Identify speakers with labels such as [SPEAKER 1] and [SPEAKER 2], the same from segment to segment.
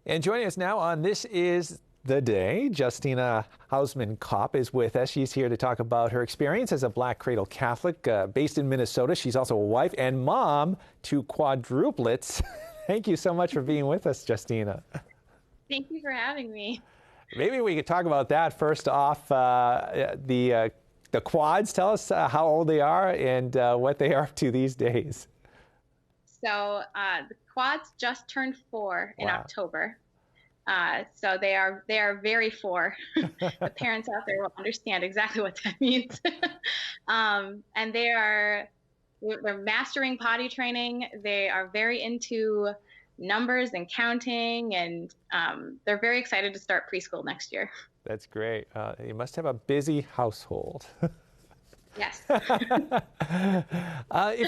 [SPEAKER 1] And joining us now on This Is the Day, Justina Hausmann Kopp is with us. She's here to talk about her experience as a Black cradle Catholic based in Minnesota. She's also a wife and mom to quadruplets. Thank you so much for being with us, Justina.
[SPEAKER 2] Thank you for having me.
[SPEAKER 1] Maybe we could talk about that first off. The quads, tell us how old they are and what they are up to these days.
[SPEAKER 2] So the quads just turned 4 in October. So they are very 4. The parents out there will understand exactly what that means. And they're mastering potty training. They are very into numbers and counting, and they're very excited to start preschool next year.
[SPEAKER 1] That's great. You must have a busy household.
[SPEAKER 2] Yes.
[SPEAKER 1] If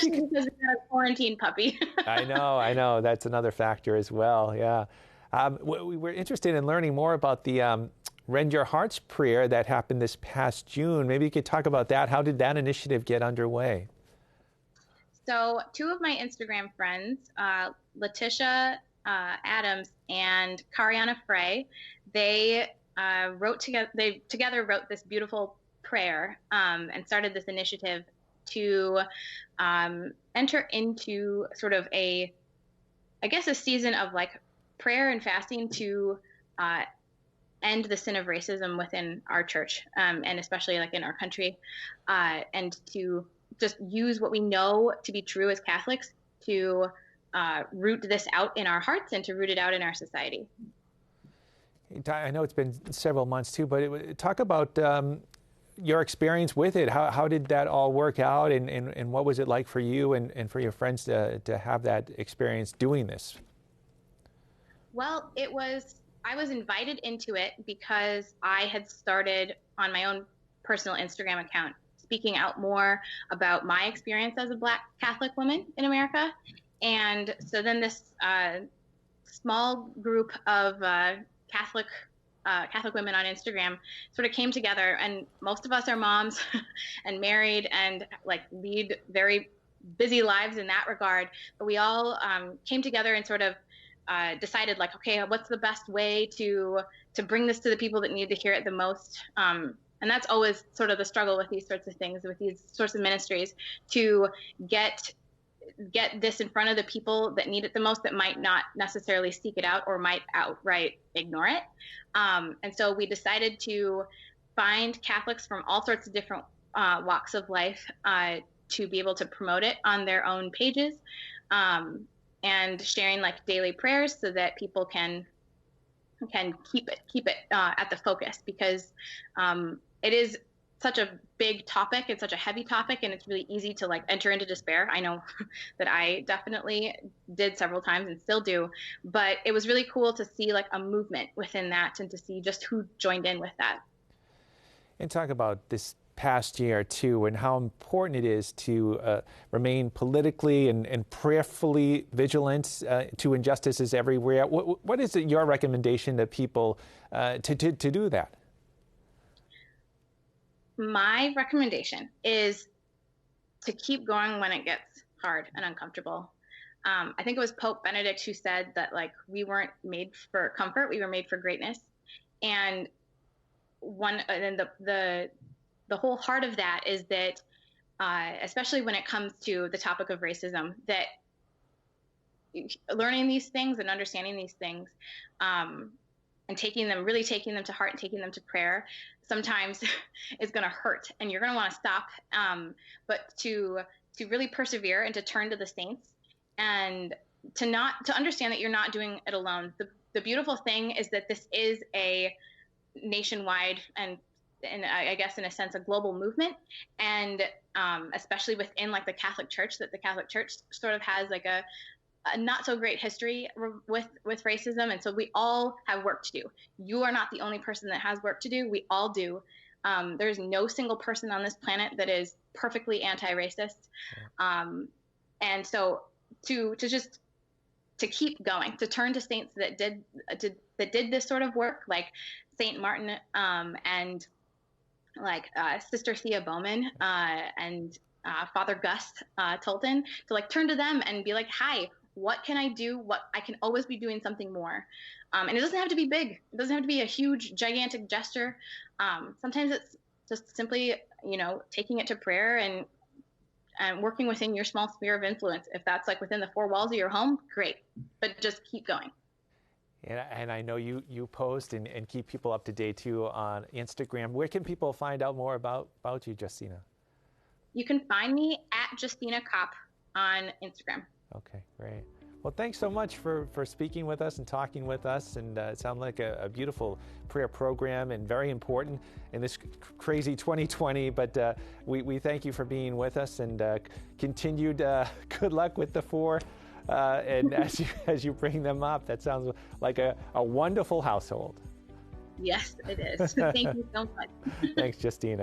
[SPEAKER 1] you
[SPEAKER 2] because we got a quarantine puppy.
[SPEAKER 1] I know. That's another factor as well. Yeah. We're interested in learning more about the Rend Your Hearts prayer that happened this past June. Maybe you could talk about that. How did that initiative get underway?
[SPEAKER 2] So 2 of my Instagram friends, Letitia Adams and Kariana Frey, they together wrote this beautiful prayer and started this initiative to enter into sort of a season of like prayer and fasting to end the sin of racism within our church, and especially like in our country, and to just use what we know to be true as Catholics to root this out in our hearts and to root it out in our society.
[SPEAKER 1] I know it's been several months too, but talk about your experience with it. How did that all work out, and what was it like for you and for your friends to have that experience doing this?
[SPEAKER 2] Well, I was invited into it because I had started on my own personal Instagram account speaking out more about my experience as a Black Catholic woman in America. And so then this small group of Catholic women on Instagram sort of came together, and most of us are moms and married and like lead very busy lives in that regard. But we all came together and sort of decided like, okay, what's the best way to bring this to the people that need to hear it the most? And that's always sort of the struggle with these sorts of things, with these sorts of ministries, to get this in front of the people that need it the most, that might not necessarily seek it out or might outright ignore it. And so we decided to find Catholics from all sorts of different walks of life to be able to promote it on their own pages, and sharing like daily prayers so that people can keep it at the focus, because it is such a big topic. It's such a heavy topic, and it's really easy to like enter into despair. I know that I definitely did several times and still do, but it was really cool to see like a movement within that and to see just who joined in with that.
[SPEAKER 1] And talk about this past year too, and how important it is to remain politically and prayerfully vigilant to injustices everywhere. What is your recommendation to people to do that?
[SPEAKER 2] My recommendation is to keep going when it gets hard and uncomfortable. I think it was Pope Benedict who said that like we weren't made for comfort, we were made for greatness. And the whole heart of that is that, especially when it comes to the topic of racism, that learning these things and understanding these things, and taking them to heart and taking them to prayer, sometimes is going to hurt, and you're going to want to stop, but to really persevere and to turn to the saints, and to understand that you're not doing it alone. The beautiful thing is that this is a nationwide and I guess in a sense a global movement, and especially within like the Catholic Church, that the Catholic Church sort of has like a not so great history with racism, and so we all have work to do. You are not the only person that has work to do. We all do. There's no single person on this planet that is perfectly anti-racist, and so to keep going, to turn to saints that did this sort of work, like Saint Martin, and like Sister Thea Bowman, and Father Gus Tolton, to like turn to them and be like, hi, what can I do? What I can always be doing something more. And it doesn't have to be big. It doesn't have to be a huge, gigantic gesture. Sometimes it's just simply, taking it to prayer and working within your small sphere of influence. If that's like within the four walls of your home, great, but just keep going.
[SPEAKER 1] And I know you post and keep people up to date too on Instagram. Where can people find out more about you, Justina?
[SPEAKER 2] You can find me at Justina Kopp on Instagram.
[SPEAKER 1] Okay, great. Well, thanks so much for speaking with us and talking with us. And it sounded like a beautiful prayer program and very important in this crazy 2020. But we thank you for being with us, and continued good luck with the four. And as you bring them up, that sounds like a wonderful household.
[SPEAKER 2] Yes, it is. Thank you so much.
[SPEAKER 1] Thanks, Justina.